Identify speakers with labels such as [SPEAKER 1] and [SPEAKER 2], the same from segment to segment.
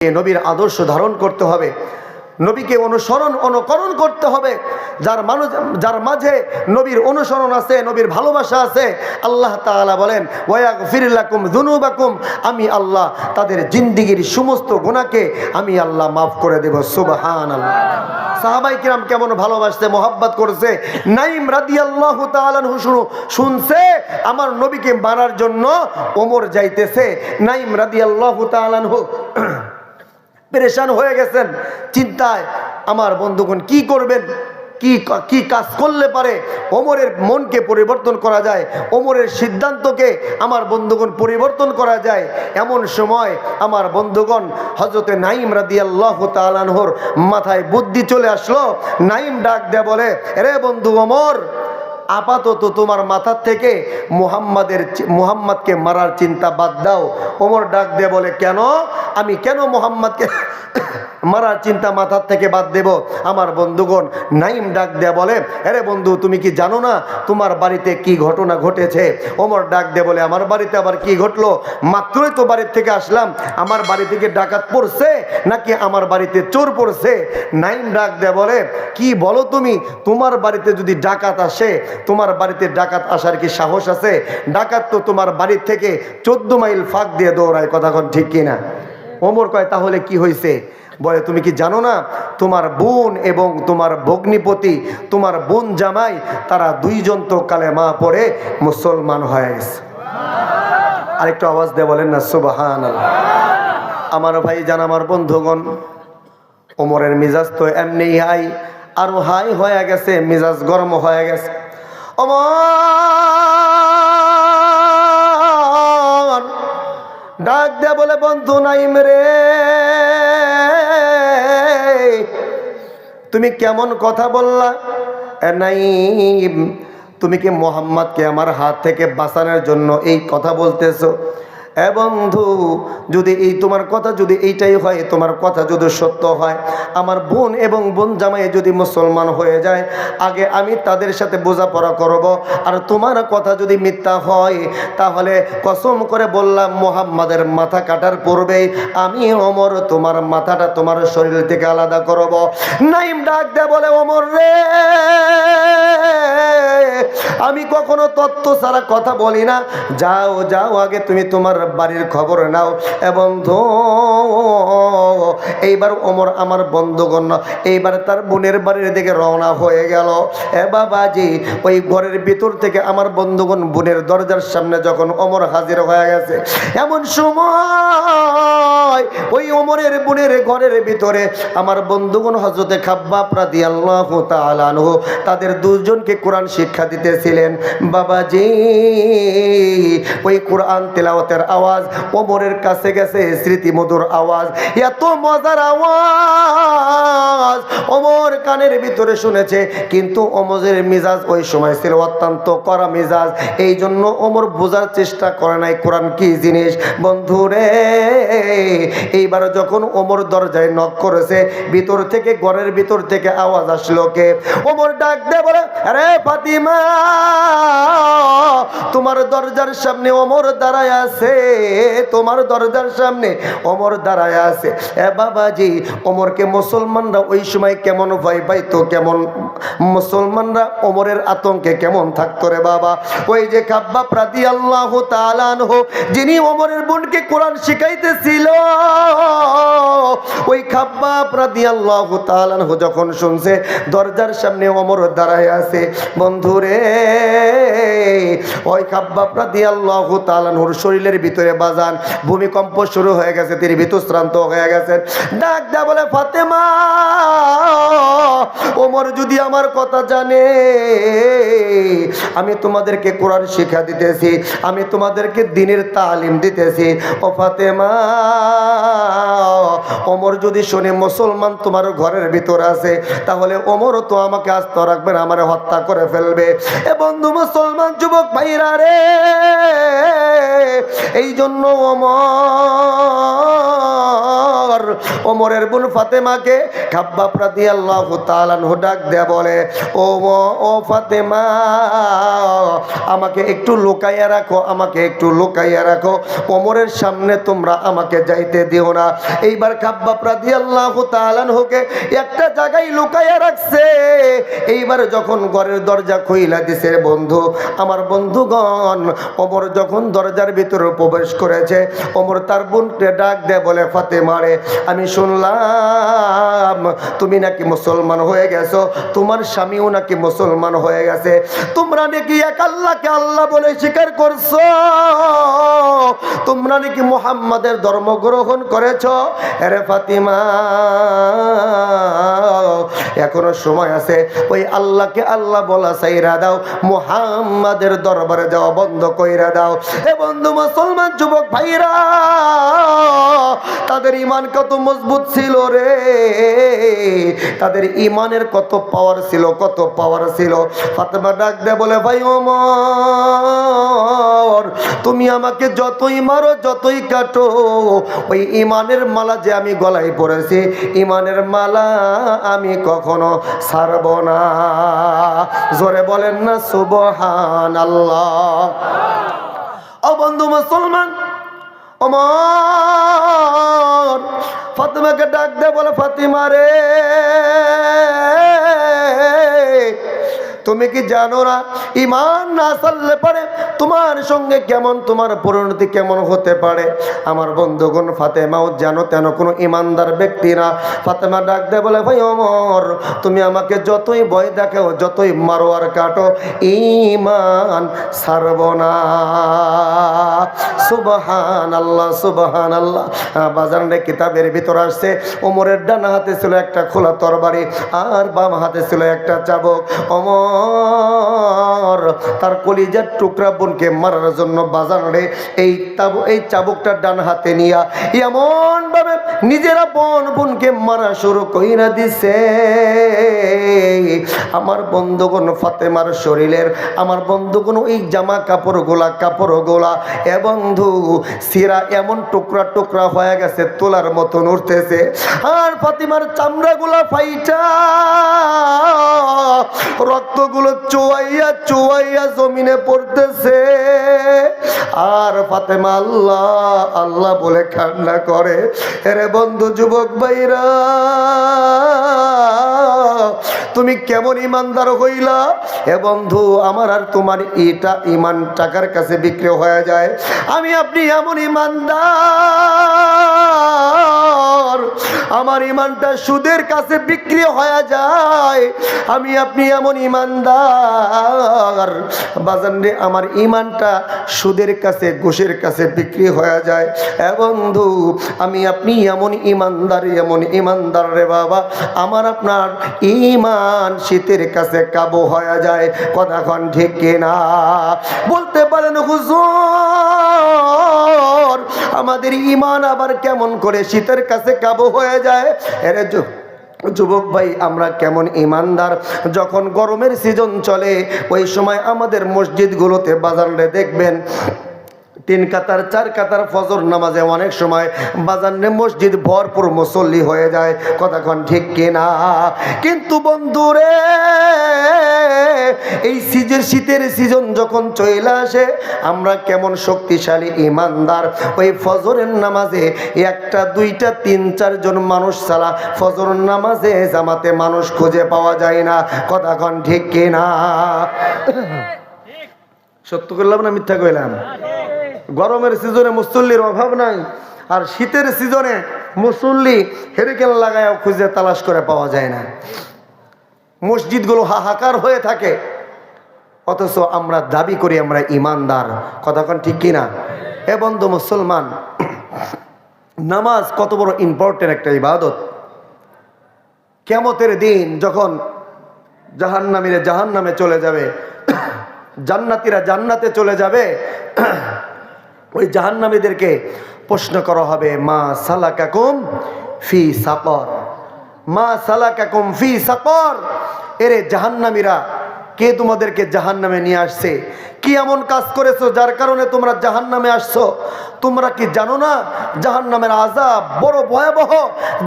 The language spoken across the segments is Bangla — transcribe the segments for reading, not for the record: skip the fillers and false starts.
[SPEAKER 1] নবীর আদর্শ ধারণ করতে হবে, নবীকে অনুকরণ করতে হবে। যার মাঝে নবীর অনুসরণ আছে, নবীর ভালোবাসা আছে, আল্লাহ তাআলা বলেন ওয়াগফির লাকুম যুনুবাকুম, আমি আল্লাহ তাদের জিন্দেগীর সমস্ত গুনাহকে আমি আল্লাহ মাফ করে দেব। সুবহানাল্লাহ। সাহাবায়ে কিরাম কেমন ভালোবাসতে মোহাব্বত করছে। নাঈম রাদিয়াল্লাহু তাআলা আনহু শুনছে আমার নবীকে মারার জন্য ওমর যাইতেছে। নাঈম রাদিয়াল্লাহু তাআলা আনহু পেরেশান হয়ে গেছেন চিন্তায়। আমার বন্ধুগণ কি করবেন, কি কাজ করলে পারে ওমরের মনকে পরিবর্তন করা যায়, ওমরের সিদ্ধান্তকে আমার বন্ধুগণ পরিবর্তন করা যায়। এমন সময় আমার বন্ধুগণ হযরতে নাঈম রাদিয়াল্লাহু তাআলা আনহুর মাথায় বুদ্ধি চলে আসলো। নাঈম ডাক দেয়া বলে, রে বন্ধু ওমর, আপাতত তোমার মাথার থেকে মুহাম্মাদকে মারার চিন্তা বাদ দাও। ওমর ডাক দিয়ে বলে, কেন? আমি কেন মুহাম্মাদকে মারার চিন্তা মাথার থেকে বাদ দেব? আমার বন্ধুগণ নাঈম ডাক দেয়া বলে, আরে বন্ধু, তুমি কি জানো না তোমার বাড়িতে কি ঘটনা ঘটেছে? ওমর ডাক দিয়ে বলে, আমার বাড়িতে আবার কি ঘটলো? মাত্রই তো বাড়ির থেকে আসলাম, আমার বাড়ি থেকে ডাকাত পড়ছে নাকি আমার বাড়িতে চোর পড়ছে? নাঈম ডাক দেয়া বলে, কি বলো তুমি? তোমার বাড়িতে যদি ডাকাত আসে, তোমার বাড়িতে ডাকাত আসার কি সাহস আছে? ডাকাত তো তোমার বাড়ির থেকে 14 মাইল ফাঁক দিয়ে দৌড়ায়, কথা কোন ঠিক কিনা? ওমর কয়, তাহলে কি হয়েছে? বলে, তুমি কি জানো না তোমার বোন এবং তোমার ভগ্নিপতি, তোমার বোন জামাই, তারা দুইজন তো কালেমা পড়ে মুসলমান হয়ে গেছে। আরেকটু আওয়াজ দিয়ে বলেন না সুবহানাল্লাহ। আমার ভাই জান, আমার বন্ধুগণ, ওমরের মিজাজ তো এমনি হাই, আরো হাই হয়ে গেছে, মিজাজ গরম হয়ে গেছে। ওমর ডাক দেয়া বলে, বন্ধু নাঈম রে, তুমি কেমন কথা বললা? নাঈম, তুমি কি মুহাম্মাদকে আমার হাত থেকে বাঁচানোর জন্য এই কথা বলতেছো? বন্ধু, যদি এই তোমার কথা যদি এইটাই হয়, তোমার কথা যদি সত্য হয়, আমার বোন এবং বোন জামাই যদি মুসলমান হয়ে যায়, আগে আমি তাদের সাথে বোঝাপড়া করব। আর তোমার কথা যদি মিথ্যা হয়, তাহলে কসম করে বললাম মুহাম্মাদের মাথা কাটার পূর্বেই আমি ওমর তোমার মাথাটা তোমার শরীর থেকে আলাদা করব। নাঈম ডাক দেয়া বলে, ওমর রে, আমি কখনো তত্ত্ব ছাড়া কথা বলি না। যাও যাও, আগে তুমি তোমার বাড়ির খবর নাও। এবং এইবার ওমর আমার বন্ধুগণ এইবার তার বোনের বাড়ির দিকে রওনা হয়ে গেল। বাবাজি, ওই ঘরের ভিতর থেকে আমার বন্ধুগণ বোনের দরজার সামনে যখন ওমর হাজির হয়ে গেছে, এমন সময় ওই ওমরের বোনের ঘরের ভিতরে আমার বন্ধুগণ হযরতে খাব্বাব রাদিয়াল্লাহু তাআলা আনহু তাদের দুজনকে কোরআন শিক্ষা দিতেছিলেন। বাবাজি, ওই কোরআন তেলাওয়াতের আওয়াজ ওমরের কাছে গেছে, স্মৃতিমধুর আওয়াজ, এত মজার আওয়াজ ওমর কানের ভিতরে শুনেছে। কিন্তু ওমরের মিজাজ ওই সময় ছিল অত্যন্ত কড়া মিজাজ, এই জন্য ওমর বোঝার চেষ্টা করে নাই কোরআন কি জিনিস। বন্ধুরে, এইবার যখন ওমর দরজায় নক করেছে, ভিতর থেকে, ঘরের ভিতর থেকে আওয়াজ আসলো, কে? ওমর ডাক দেয়া বলে, আরে ফাতিমা, তোমার দরজার সামনে ওমর দাঁড়ায় আছে, তোমার দরজার সামনে ওমর দাঁড়ায় আছে। বাবাজি, ওমরকে মুসলমানরা ওই সময় কেমন ভয় পাইতো, কেমন মুসলমানরা ওমরের আতঙ্কে কেমন থাকতো রে বাবা। ওই যে খাব্বাব রাদিয়াল্লাহু তাআলা আনহু, যিনি ওমরের বোনকে কোরআন শিখাইতেছিল, ওই খাব্বাব রাদিয়াল্লাহু তাআলা আনহু যখন শুনছে দরজার সামনে ওমর দাঁড়ায় আছে, বন্ধুরে, ওই খাব্বাব রাদিয়াল্লাহু তাআলা আনহুর শরীরের ভিতরে বাজান ভূমিকম্প শুরু হয়ে গেছে, তিনি ভীতশ্রান্ত হয়ে গেছেন। ডাক দেয়া বলে, ফাতেমা, ওমর যদি আমার কথা জানে, আমি তোমাদেরকে কোরআন শিক্ষা দিতেছি, আমি তোমাদেরকে দ্বীনের তালিম দিতেছি। ও ফাতেমা, ওমর যদি শুনে মুসলমান তোমার ঘরের ভিতর আছে, তাহলে ওমরও তো আমাকে আস্ত রাখবে না, আমারে হত্যা করে ফেলবে। এ বন্ধু মুসলমান যুবক ভাইরা রে, এই জন্য ওমর ওমরের বোন ফাতেমাকে খাব্বাব রাদিয়াল্লাহু তাআলা আনহু ডাক দেয়া বলে, ও ফাতেমা, আমাকে একটু লুকাইয়া রাখো, আমাকে একটু লুকাইয়া রাখো, ওমরের সামনে তোমরা আমাকে যাইতে দিও না। এইবার খাব্বাব রাদিয়াল্লাহু তাআলা আনহুকে একটা জায়গায় লুকাইয়া রাখছে। এইবার যখন ঘরের দরজা খুইলা দিছে বন্ধু, আমার বন্ধুগণ, ওমর যখন দরজার ভিতরে প্রবেশ করেছে, ওমর তার বোনকে ডাক দেয় বলে, ফাতেমা রে, আমি শুনলাম তুমি নাকি মুসলমান হয়ে গেছো, তোমার স্বামীও নাকি মুসলমান হয়ে গেছে, তোমরা নাকি এক আল্লাহকে আল্লাহ বলে স্বীকার করছো, তোমরা নাকি মুহাম্মাদের ধর্ম গ্রহণ করেছো। আরে ফাতিমা, এখনো সময় আছে, ওই আল্লাহকে আল্লাহ বলা ছাইরা দাও, মুহাম্মাদের দরবারে যাওয়া বন্ধ কইরা দাও। এ বন্ধু মুসলমান যুবক ভাইরা, তাদের ঈমান কত মজবুত ছিল রে, তাদের ঈমানের কত পাওয়ার ছিল, কত পাওয়ার ছিল। ফাতেমা ডাক দে বলে, ভাই ওমর, তুমি আমাকে যতই মারো যতই কাটো, ওই ঈমানের মালা যে আমি গলায় পরেছি, ঈমানের মালা আমি কখনো ছাড়ব না। জোরে বলেন না সুবহানাল্লাহ। ও বন্ধু মুসলমান, ওমর ফাতেমাকে ডাক দে বলে, ফাতিমা রে, তুমি কি জানো না ঈমান না চললে পারে তোমার সঙ্গে কেমন, তোমার পরিণতি কেমন হতে পারে? আমার বন্ধুগণ, ফাতেমাও জানো তেন কোনো ঈমানদার ব্যক্তি না। ফাতেমা ডাক দে বলে, ভাই ওমর, তুমি আমাকে যতই ভয় দেখাও, যতই মারো আর কাটো, ঈমান ছাড়ব না। সুবহানাল্লাহ, সুবহানাল্লাহ। বাজার রে কিতাবের ভিতর আসছে, ওমরের ডান হাতে ছিল একটা খোলা তরবারি, আর বাম হাতে ছিল একটা চাবুক। ওমর তার কলিজার টুকরা বোনকে মারার জন্য বাজার রে এই চাবুকটা ডান হাতে নিয়া এমন ভাবে নিজেরা বোনকে মারা শুরু কইরা দিছে। আমার বন্ধুগণ, ফাতেমার শরীরের, আমার বন্ধুগণ, ওই জামা কাপড়গুলা এ বন্ধু সিরা এমন টুকরা টুকরা হয়ে গেছে, তোলার মতন উঠতেছে। আর ফাতিমার চামড়াগুলা ফাইটা, রক্তগুলো চুয়াইয়া চুয়াইয়া জমিনে পড়তেছে। আর ফাতেমা আল্লাহ আল্লাহ বলে কান্না করে। এরে বন্ধু যুবক ভাইরা, তুমি কেমন ইমানদার হইলা? এ বন্ধু, আমার আর তোমার এটা ইমান টাকার কাছে বিক্রি হয়ে যায়। আমি আপনি এমন ইমানদার, আমার ইমানটা সুদের কাছে বিক্রি হয়ে যায়। আমি আপনি এমন ইমানদার বাজান রে, আমার ইমানটা সুদের কাছে, ঘুষের কাছে বিক্রি হয়ে যায়। এ বন্ধু, আমি আপনি এমন ইমানদার, এমন ইমানদার রে বাবা, আমার আপনার ইমান শীতের কাছে কাবু হয়ে যায়। কথাক্ষণ ঠিক কিনা? বলতে পারেন হুজুর, আমাদের ইমান আবার কেমন করে শীতের কাছে কাবু হয়ে যায়? এরে যুবক ভাই, আমরা কেমন ইমানদার? যখন গরমের সিজন চলে, ওই সময় আমাদের মসজিদগুলোতে বাজারে দেখবেন 3 কাতার 4 কাতার ফজর নামাজে অনেক সময় বাজারে মসজিদ ভরপুর মুসল্লি হয়ে যায়। কথাক্ষণ ঠিক কিনা? কিন্তু বন্ধুরে, এই শীতের সিজন যখন চলে আসে, আমরা কেমন শক্তিশালী ইমানদার, ওই ফজরের নামাজে 1টা 2টা 3-4 জন মানুষ ছাড়া ফজর নামাজে জামাতে মানুষ খুঁজে পাওয়া যায় না। কথাক্ষণ ঠিক কিনা? সত্য করলাম না মিথ্যা কইলাম? গরমের সিজনে মুসল্লির অভাব নাই, আর শীতের সিজনে মুসল্লি হেরিকেন লাগায় খুঁজে তালাশ করে পাওয়া যায় না। মসজিদগুলো হাহাকার হয়ে থাকে, অথচ আমরা দাবি করি আমরা ইমানদার। কথাক্ষণ ঠিক কিনা? এ বন্ধু মুসলমান, নামাজ কত বড় ইম্পর্টেন্ট একটা ইবাদত। কিয়ামতের দিন যখন জাহান্নামীরা জাহান্নামে চলে যাবে, জান্নাতীরা জান্নাতে চলে যাবে, ওই জাহান্নামীদেরকে প্রশ্ন করা হবে, মা সালাকাকুম ফি সাকর, মা সালাকাকুম ফি সাকর। এরে জাহান্নামীরা কে তোমাদেরকে জাহান্নামে নিয়ে আসছে? কি এমন কাজ করেছো যার কারণে তোমরা জাহান্নামে আসছো? তোমরা কি জানো না জাহান্নামের আযাব বড় ভয়াবহ?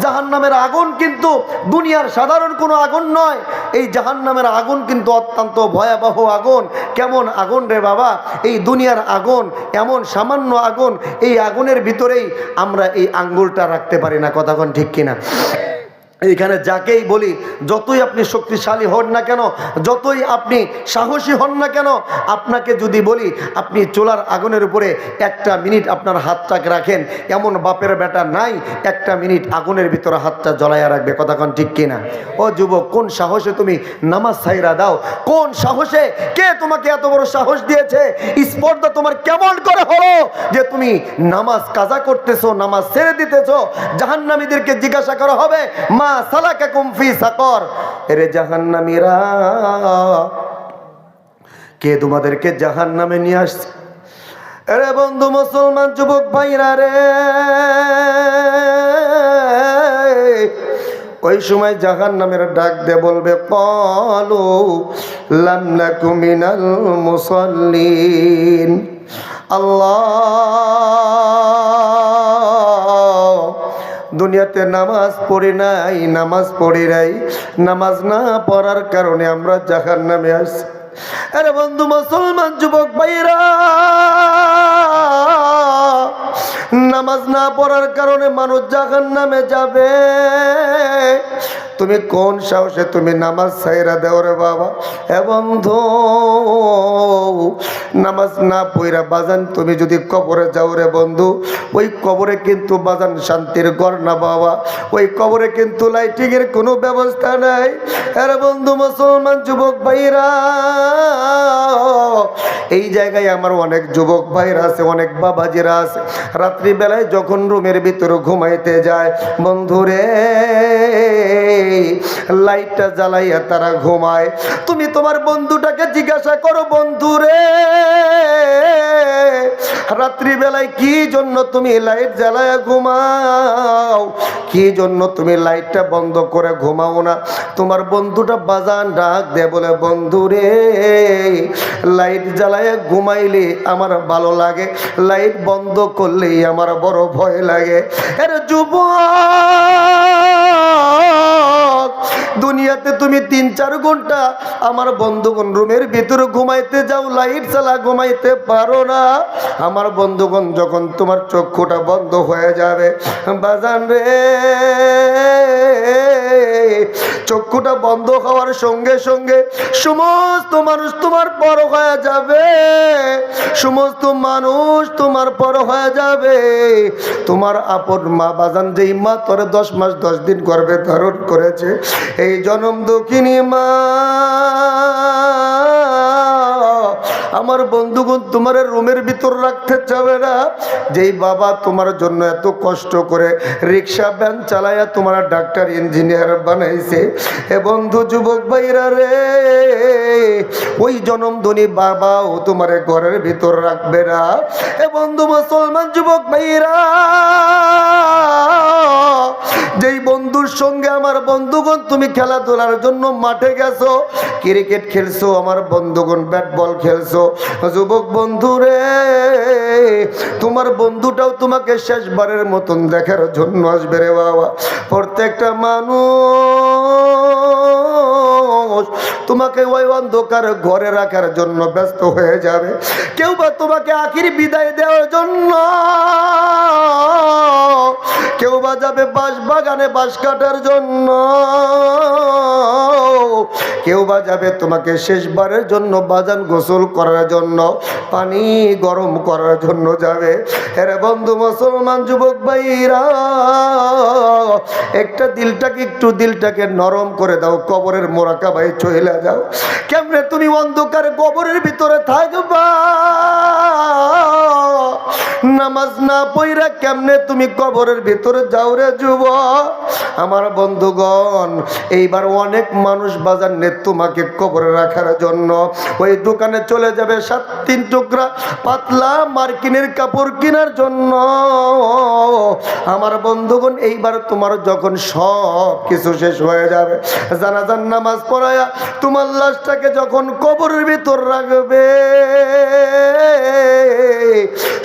[SPEAKER 1] জাহান্নামের আগুন কিন্তু দুনিয়ার সাধারণ কোনো আগুন নয়। এই জাহান্নামের আগুন কিন্তু অত্যন্ত ভয়াবহ আগুন। কেমন আগুন রে বাবা? এই দুনিয়ার আগুন এমন সামান্য আগুন, এই আগুনের ভিতরেই আমরা এই আঙ্গুলটা রাখতে পারি না। কথা কোন ঠিক কিনা? এইখানে যাকেই বলি, যতই আপনি শক্তিশালী হন না কেন, যতই আপনি সাহসী হন না কেন, আপনাকে যদি বলি আপনি চুলার আগুনের উপরে একটা মিনিট আপনার হাতটাকে রাখেন, এমন বাপের বেটা নাই একটা মিনিট আগুনের ভিতরে হাতটা জ্বলাইয়া রাখবে। কথা কোন ঠিক কিনা? ও যুবক, কোন সাহসে তুমি নামাজ ছাইরা দাও? কোন সাহসে? কে তোমাকে এত বড় সাহস দিয়েছে? স্পর্ধা তোমার কেমন করে হলো যে তুমি নামাজ কাজা করতেছো, নামাজ ছেড়ে দিতেছো? জাহান্নামীদেরকে জিজ্ঞাসা করা হবে, মা সালাকাকুম ফি সাকর, এরে জাহান্নামীরা, কে তোমাদেরকে জাহান্নামে নিয়ে আসছে? আরে বন্ধু মুসলমান যুবক ভাইরা রে, ওই সময় জাহান্নামের ডাক দে বলবে, ক্বালু লাম নাকু মিনাল মুসাল্লিন। আল্লাহ, দুনিয়াতে নামাজ পড়ি নাই, নামাজ পড়ি নাই, নামাজ না পড়ার কারণে আমরা জাহান্নামে আসছি। আরে বন্ধু মুসলমান যুবক ভাইরা, নামাজ না পড়ার কারণে মানুষ জাহান্নামে যাবে। তুমি কোন সাহসে তুমি নামাজ ছাইরা দেও রে বাবা? এ বন্ধু, নামাজ না পড়া বাজান তুমি যদি কবরে যাও রে বন্ধু, ওই কবরে কিন্তু বাজান শান্তির ঘর না বাবা, ওই কবরে কিন্তু লাইটিং এর কোনো ব্যবস্থা নাই। আরে বন্ধু মুসলমান যুবক ভাইরা, এই জায়গায় আমার অনেক যুবক ভাইরা আছে, অনেক বাবাজিরা আছে, রাত্রিবেলায় যখন রুমের ভিতরে ঘুমাইতে যায় বন্ধুরে, লাইটটা জ্বালাইয়া তারা ঘুমায়। তুমি তোমার বন্ধুটাকে জিজ্ঞাসা করো, বন্ধুরে রাত্রিবেলায় কি জন্য তুমি লাইট জ্বালাইয়া ঘুমাও? কি জন্য তুমি লাইটটা বন্ধ করে ঘুমাও না? তোমার বন্ধুটা বাজান ডাক দে বলে, বন্ধুরে লাইট জ্বালাইয়া ঘুমাইলে আমার ভালো লাগে, লাইট বন্ধ করলেই আমার বড় ভয় লাগে। আরে যুবক, দুনিয়াতে তুমি 3-4 ঘন্টা আমার বন্ধুগণ রুমের ভিতরে ঘুমাইতে যাও, লাইট চালা ঘুমাইতে পারো না। আমার বন্ধুগণ যখন তোমার চক্ষুটা বন্ধ হয়ে যাবে বাজান রে, চক্ষুটা বন্ধ হওয়ার সঙ্গে সঙ্গে সমস্ত মানুষ তোমার পর হয়ে যাবে, সমস্ত মানুষ তোমার পর হয়ে যাবে। তোমার আপন মা বাজান, যেই মা তোরে 10 মাস 10 দিন গর্ভে ধারণ করেছে, এই জনম দুঃখিনী মা, আমার বন্ধুগণ তোমার রুমের ভিতর রাখতে চাবে না। যেই বাবা তোমার জন্য এত কষ্ট করে রিক্সা ভ্যান চালায়া তোমার ডাক্তার ইঞ্জিনিয়ার বানাইছে, এ বন্ধু যুবক ভাইরা রে, ওই জনমধনী বাবাও তোমার ঘরের ভিতর রাখবে না। এ বন্ধু মুসলমান যুবক ভাইরা, যেই বন্ধুর সঙ্গে আমার বন্ধুগণ তুমি খেলাধুলার জন্য মাঠে গেছো, ক্রিকেট খেলছো, আমার বন্ধুগণ ব্যাট বল খেলছো, যুবক বন্ধু রে, তোমার বন্ধুটাও তোমাকে শেষবারের মতন দেখার জন্য আসবে রে বাবা। প্রত্যেকটা মানুষ তোমাকে ওই অন্ধকার ঘরে রাখার জন্য ব্যস্ত হয়ে যাবে। কেউ বা তোমাকে আখির বিদায় দেওয়ার জন্য, কেউ বা যাবে বাঁশ বাগানে বাঁশ কাটার জন্য, কেউ বা যাবে তোমাকে শেষবারের জন্য বাজান গোসল করার জন্য, পানি গরম করার জন্য যাবে। আরে বন্ধু মুসলমান যুবক ভাইরা, একটা দিলটাকে নরম করে দাও, কবরের মোরাকাবায় চলে যাও। কেমনে তুমি অন্ধকার কবরের ভিতরে থাকবা? নামাজ না পড়া কেমনে তুমি কবরের ভিতরে যাও রে যুবক? আমার বন্ধুগণ, এইবার অনেক মানুষ বাজার নে তোমাকে কবরে রাখার জন্য। ওই দোকানে চলে যাবে 7-3 টুকরা পাতলা মার্কিনের কাপড় কেনার জন্য। আমার বন্ধুগণ, এইবার তোমার যখন সব কিছু শেষ হয়ে যাবে, জানাজার নামাজ পড়ায়া তোমার লাশটাকে যখন কবরের ভিতর রাখবে,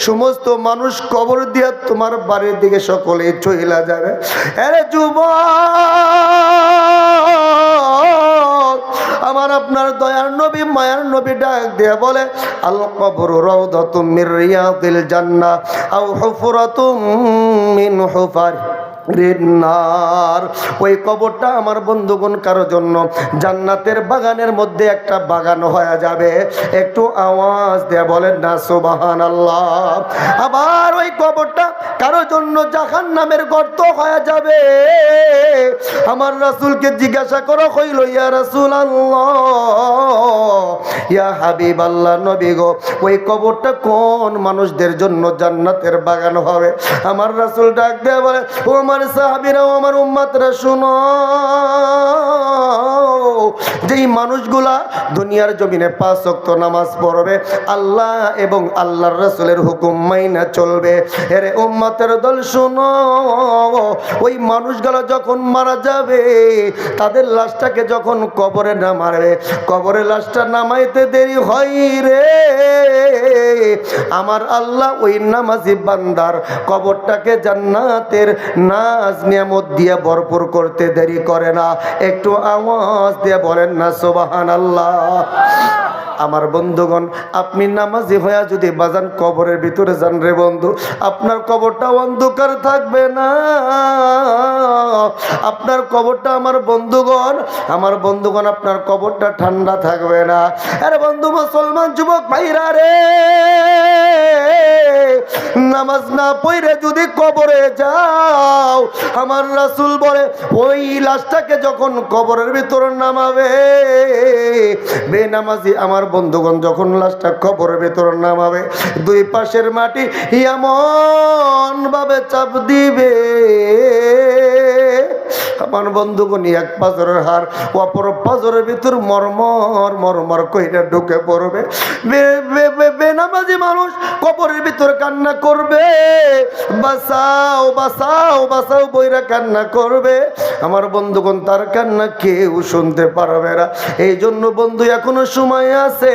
[SPEAKER 1] সমস্ত মানুষ কবর দিয়া তোমার বাড়ির দিকে সকলে চইলা যাবে। আরে যুবক, আমার আপনার দয়ার নবী মায়ার নবী ডাক দিয়ে বলে, আল কবরু রাউদাতুম মির রিয়াদিল জান্নাহ আও হুফরাতুম মিন হুফারিন নার। ওই কবরটা আমার বন্ধুগণ কারো জন্য জান্নাতের বাগানের মধ্যে একটা বাগান হয়ে যাবে। একটু আওয়াজ দিয়ে বলেন না সুবহানাল্লাহ। আবার ওই কবরটা কারো জন্য জাহান্নামের গর্ত হয়ে যাবে। আমার রাসূলকে জিজ্ঞাসা করা হইল, ইয়া রাসূলুল্লাহ, ইয়া হাবিবাল্লাহ, নবী গো, ওই কবরটা কোন মানুষদের জন্য জান্নাতের বাগান হবে? আমার রাসূল ডাক দিয়ে বলে, ও আমার সাহাবীরা, ও আমার উম্মতরা, শুনো, যেই মানুষগুলা দুনিয়ার জমিনে 5 ওয়াক্ত নামাজ পড়বে, আল্লাহ এবং আল্লাহর রাসূলের হুকুম মাইনা চলবে, এরে উম্মতের দল শুনো, ওই মানুষগুলা যখন মারা যাবে, তাদের লাশটাকে যখন কবরে নামাবে, কবরে লাশটা নামাইতে দেরি হয় রে, আমার আল্লাহ ওই নামাজি বান্দার কবরটাকে জান্নাতের নাজ নিয়ামত দিয়ে ভরপুর করতে দেরি করে না। একটু আওয়াজ দিয়ে বলেন না সুবহানাল্লাহ। আমার বন্ধুগণ, আপনি নামাজি হয়ে যদি বাজান কবরের ভিতরে যান রে বন্ধু, আপনার কবরটা অন্ধকার থাকবে না। আপনার কবরটা আমার বন্ধুগণ আপনার কবরটা ঠান্ডা থাকবে না। আরে বন্ধু মুসলমান যুবক ভাইরা রে, নামাজ না পড়ে যদি কবরে যাও, আমার রাসূল বলে, ওই লাশটাকে যখন কবরের ভিতর নামাবে, বেনামাজি আমার বন্ধুগণ যখন লাশটা কবরের ভিতর নামাবে, দুই পাশের মাটি এমন ভাবে চাপ দিবে, আমার বন্ধুগণ এক পাজরের হার অপর পাজরের ভিতর মরমর মরমর কইরা ঢুকে পড়বে। বেনামাজি মানুষ কবরের ভিতর কান্না করবে, বাঁচাও বাঁচাও বাঁচাও বইরা কান্না করবে। আমার বন্ধুগণ, তার কান্না কেউ শুনতে পারবে না। এই জন্য বন্ধু, এখনো সময় আছে,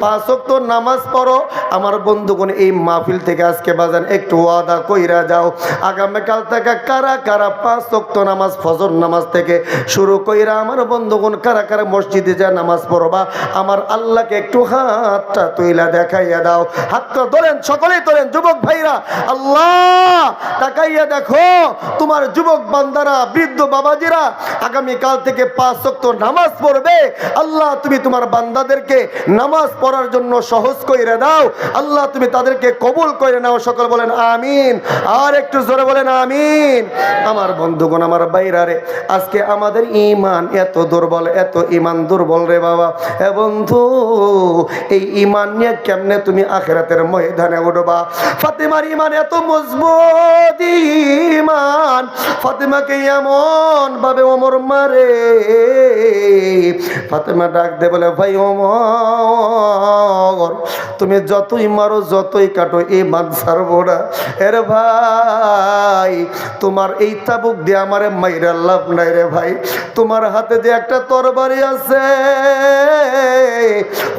[SPEAKER 1] 5 ওয়াক্ত নামাজ পড়ো। আমার বন্ধুগণ, এই মাহফিল থেকে আজকে বাজান একটু ওয়াদা কইরা যাও, আগামীকাল থেকে কারা কারা 5 ওয়াক্ত নামাজ, ফজর নামাজ থেকে শুরু কইরা আমার বন্ধুগণ কারা কারা মসজিদে যা নামাজ পড়বা, আমার আল্লাহকে একটু হাতটা তুইলা দেখাইয়া দাও। হাতটা ধরেন, সকলেই ধরেন যুবক ভাইরা, আল্লাহ তাকাইয়া দেখো, তোমার যুবক বান্দারা, বৃদ্ধ বাবাজিরা আগামীকাল থেকে 5 ওয়াক্ত নামাজ পড়বে। আল্লাহ তুমি তোমার বান্দাদেরকে নামাজ পড়ার জন্য সহজ কইরা দাও। আল্লাহ তুমি তাদেরকে কবুল করে নাও। সকল বলেন আমিন। আর একটু জোরে বলেন আমিন। আমার বন্ধুগণ, আমার বাইরা রে, আজকে আমাদের ঈমান এত দুর্বল, এত ঈমান দুর্বল রে বাবা। এ বন্ধু, এই ঈমান নিয়ে কেমনে তুমি আখিরাতের ময়দানে উঠবা? ফাতেমার ঈমান এত মজবুত ঈমান, ফাতেমাকে এমন ভাবে ওমর মারে, ফাতেমা ডাক দে বলে, ভাই ওমর, তুমি যতই মারো যতই কাটো ঈমান ছাড়বো না। এর ভাই, তোমার এই তাবুক দিয়ে আমারে মাইরা লাভ নাই রে ভাই। তোমার হাতে যে একটা তরবারি আছে,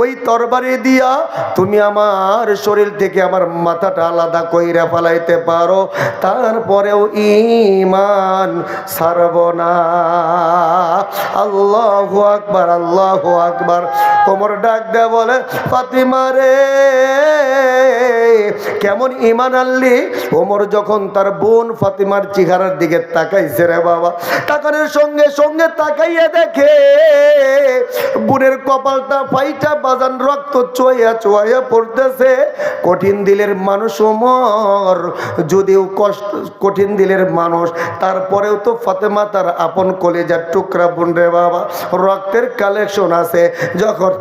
[SPEAKER 1] ওই তরবারি দিয়া তুমি আমার শরীর থেকে আমার মাথাটা আলাদা কইরা ফেলাইতে পারো, তারপরেও ঈমান ছাড়ব না। আল্লাহু আকবার, আল্লাহু আকবার। ওমর ডাক দেয়া বলে, ফাতিমা রে, কেমন ঈমান আনলি? ওমর যখন তার বোন ফাতিমার চেহারার দিকে তাকাইছে রে বাবা, তাকানোর সঙ্গে সঙ্গে তাকাইয়া দেখে বোনের কপালটা ফাইটা বাজান রক্ত চোয়া চোয়া পড়তেছে। কঠিন দিলের মানুষ ওমর, যদিও কঠিন দিলের মানুষ, তারপরেও তো ফাতেমা তার আপন কলেজার টুকরা বোন রে বাবা, রক্তের কালেকশন আছে। যখন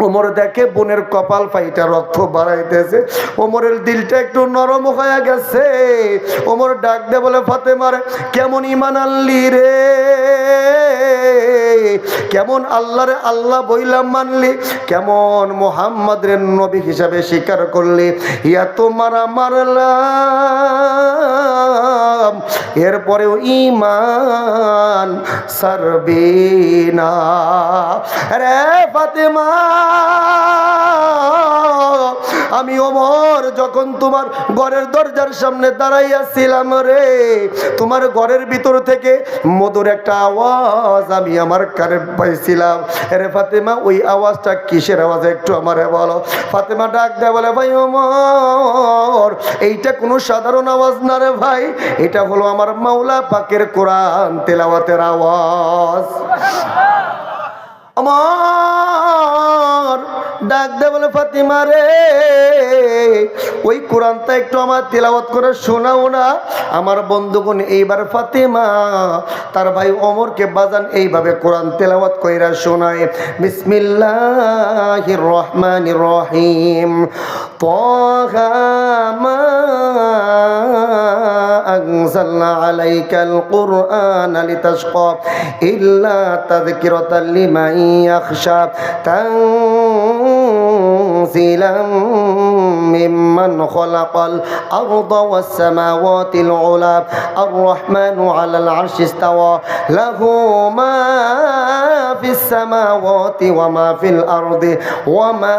[SPEAKER 1] ওমর দেখে বোনের কপাল ফাইটা রক্ত বাড়াইতেছে, ওমরের দিলটা একটু নরম হয়ে গেছে। ওমর ডাক দে বলে, ফাতেমার কেমন ঈমান আনলি রে, কেমন আল্লাহরে আল্লাহ বইলাম মানলি, কেমন মুহাম্মাদের নবী হিসাবে স্বীকার করলি, ইয়া তো মারলাম, এরপরেও ঈমান ছাড়বি না রে ফাতেমা। আমি ওমর যখন তোমার ঘরের দরজার সামনে দাঁড়াইয়াছিলাম রে, তোমার ঘরের ভিতর থেকে মধুর একটা আওয়াজ আমি আমার কানে পাইছিলাম রে ফাতেমা। ওই আওয়াজটা কিসের আওয়াজ একটু আমারে বলো। ফাতেমা ডাক দেয় বলে, ভাই ওমর, এইটা কোনো সাধারণ আওয়াজ না রে ভাই, এটা হলো আমার মাওলা পাকের কোরআন তেলাওয়াতের আওয়াজ। আমার ডাক দে বলে, ফাতিমা রে, ওই কোরআনটা একটু আমার তেলাওয়াত করে শোনাও না। আমার বন্ধুগণ, এইবার ফাতিমা তার ভাই ওমরকে বাজান এইভাবে কোরআন তেলাওয়াত কইরা শোনায়। বিসমিল্লাহির রহমানির রহিম। তাহা মা আনজালনা আলাইকাল কুরআনা লিতাশকা ইল্লা তাযকিরাতাল লিমান ইয়াখশা তানজিলাম মিম্মান খালাকাল আরদা ওয়াস সামাওয়াতিল উলা আর রহমানু আলাল আরশি ইসতাওয়া লাহু মা ফিস সামাওয়াতি ওয়া মা ফিল আরদি ওয়া মা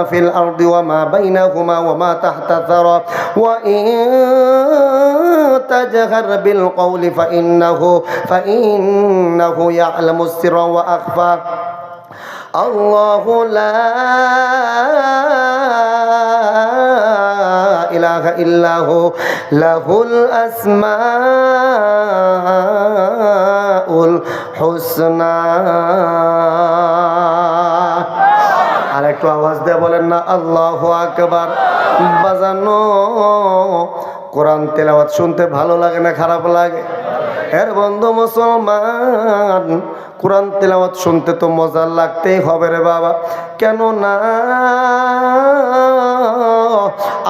[SPEAKER 1] ফিল আরদি ওয়া মা বাইনাহুমা ওয়া মা তাহতা থারা ওয়া ইন তাজহার বিল কওলি ফাইন্নাহু ইয়ালামুস সিররা ওয়া আখফা। আল্লাহু লা ইলাহা ইল্লাহু লাহুল আসমাউল হুসনা। আর একটু আওয়াজ দিয়ে বলেন না আল্লাহু আকবার। বাজানো কোরআন তেলাওয়াত শুনতে ভালো লাগে না খারাপ লাগে? এর বন্ধু মুসলমান, কোরআন তেলাওয়াত শুনতে তো মজা লাগতেই হবে রে বাবা। কেন না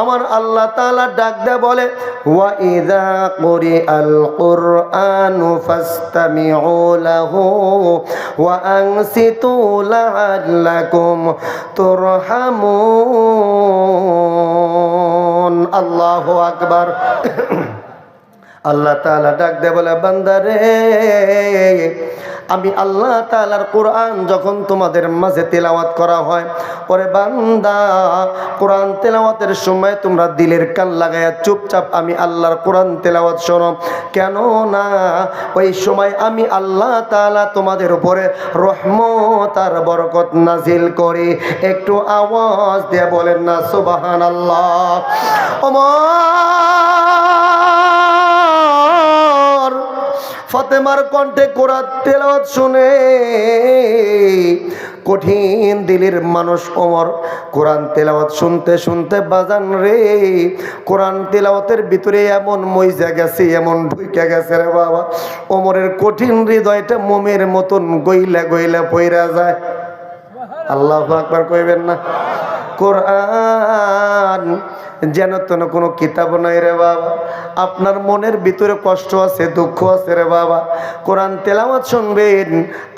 [SPEAKER 1] আমার আল্লাহ তাআলা ডাক দেয় বলে, ওয়া ইযা কুরিআল কুরআনু ফাসতামিউ লাহু ওয়া আনসিতু লাআল্লাকুম তুরহামুন। আল্লাহু আকবার। আল্লাহ তাআলা ডাক দেয় বলে, বান্দারে, আমি আল্লাহ তাআলার কোরআন যখন তোমাদের মাঝে তেলাওয়াত করা হয়, ওরে বান্দা, কোরআন তেলাওয়াতের সময় তোমরা দিলের কান লাগায়া চুপচাপ আমি আল্লাহর কোরআন তেলাওয়াত শোনো। কেন না ওই সময় আমি আল্লাহ তাআলা তোমাদের উপরে রহমত আর বরকত নাজিল করি। একটু আওয়াজ দিয়ে বলেন না সুবহানাল্লাহ। ওমর ফাতেমার কণ্ঠে কোরআন তেলাওয়াত শুনে কঠিন দিলের মানুষ ওমর কোরআন তেলাওয়াত শুনতে শুনতে বাজান রে, কোরআন তেলাওয়াতের ভিতরে এমন মইজা গেছে, এমন ঢুইকা গেছে রে বাবা, ওমরের কঠিন হৃদয়টা মোমের মতন গইলা গইলা পইরা যায়। আল্লাহু আকবার কইবেন না? কোরআন যেন তেন কোনো কিতাব নাই রে বাবা। আপনার মনের ভিতরে কষ্ট আছে, দুঃখ আছে রে বাবা, কোরআন তেলাওয়াত শুনবেন।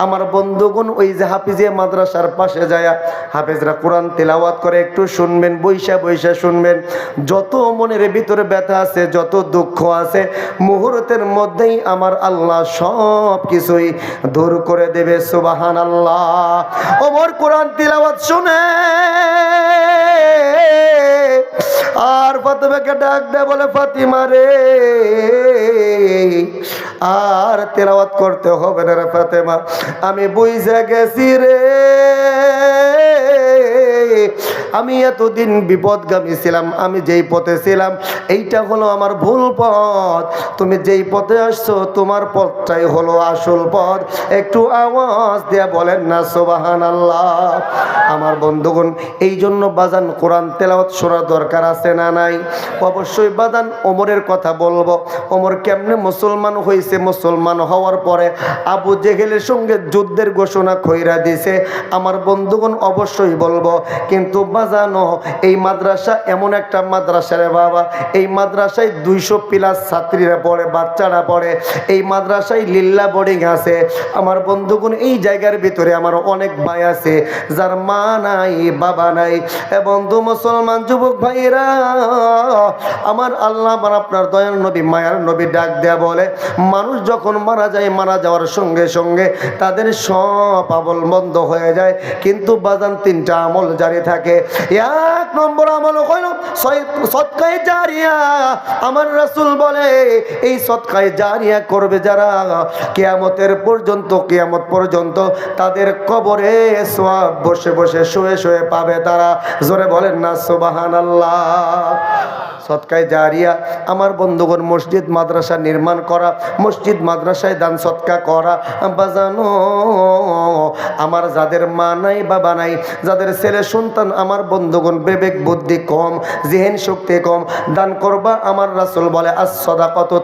[SPEAKER 1] আমার বন্ধুগণ, ওই যে হাফিজিয়া মাদ্রাসার পাশে যায় হাফেজরা কোরআন তেলাওয়াত করে, একটু শুনবেন, বৈশা বৈশা শুনবেন। যত মনের ভিতরে ব্যথা আছে, যত দুঃখ আছে, মুহূর্তের মধ্যেই আমার আল্লাহ সব কিছুই দূর করে দেবে। সুবহানাল্লাহ। ওমর কোরআন তেলাওয়াত শুনে আর ফাতেমাকে ডাক দেয় বলে, ফাতিমা রে, আর তেলাওয়াত করতে হবে না রে ফাতেমা, আমি বুঝে গেছি রে, আমি এতদিন বিপদগামী ছিলাম, আমি যেই পথে ছিলাম এইটা হলো আমার ভুল পথ, তুমি যেই পথে আসছো তোমার পথটাই হলো আসল পথ। একটু আওয়াজ দিয়ে বলেন না সুবহানাল্লাহ। আমার বন্ধুগণ, এই জন্য বাজান কোরআন তেলাওয়াত শোনা দরকার আছে না নাই? অবশ্যই বাজান ওমরের কথা বলবো। ওমর কেমনে মুসলমান হয়েছে, মুসলমান হওয়ার পরে আবু জেহেলের সঙ্গে যুদ্ধের ঘোষণা কইরা দিছে, আমার বন্ধুগণ অবশ্যই বলবো। কিন্তু বাজানো এই মাদ্রাসা এমন একটা মাদ্রাসা রে বাবা, এই মাদ্রাসায় 200 প্লাস ছাত্রীরা পড়ে, বাচ্চারা পড়ে। এই মাদ্রাসায় লিল্লা বোর্ডিং আছে। আমার বন্ধুগণ, এই জায়গার ভিতরে আমার অনেক ভাই আছে যার মা নাই, বাবা নাই। বন্ধু মুসলমান যুবক ভাইরা, আমার আল্লাহ, আমার আপনার দয়াল নবী, মায়ার নবী ডাক দেয়া বলে, মানুষ যখন মারা যায়, মারা যাওয়ার সঙ্গে সঙ্গে তাদের সব আমল বন্ধ হয়ে যায়, কিন্তু বাজান 3টা আমল জারি থাকে। 1 নম্বর আমল হইল সদকায়ে জারিয়া। আমার রাসূল বলে এই সদকায়ে জারিয়া করবে যারা, কিয়ামতের পর্যন্ত, কিয়ামত পর্যন্ত তাদের কবরে সওয়াব বসে বসে শুয়ে শুয়ে পাবে তারা। জোরে বলেন না সুবহানাল্লাহ। সদকায়ে জারিয়া আমার বন্ধুগণ মসজিদ মাদ্রাসা নির্মাণ করা, মসজিদ মাদ্রাসায় দান সদকা করা। বাজানো আমার যাদের মা নাই, বাবা নাই, যাদের ছেলে সন্তান, আমার বন্ধুগণ বিবেক বুদ্ধি কম, জিহ্ন শক্তি কম, দান করবা। আমার রাসূল বলে আস-সাদাকাতু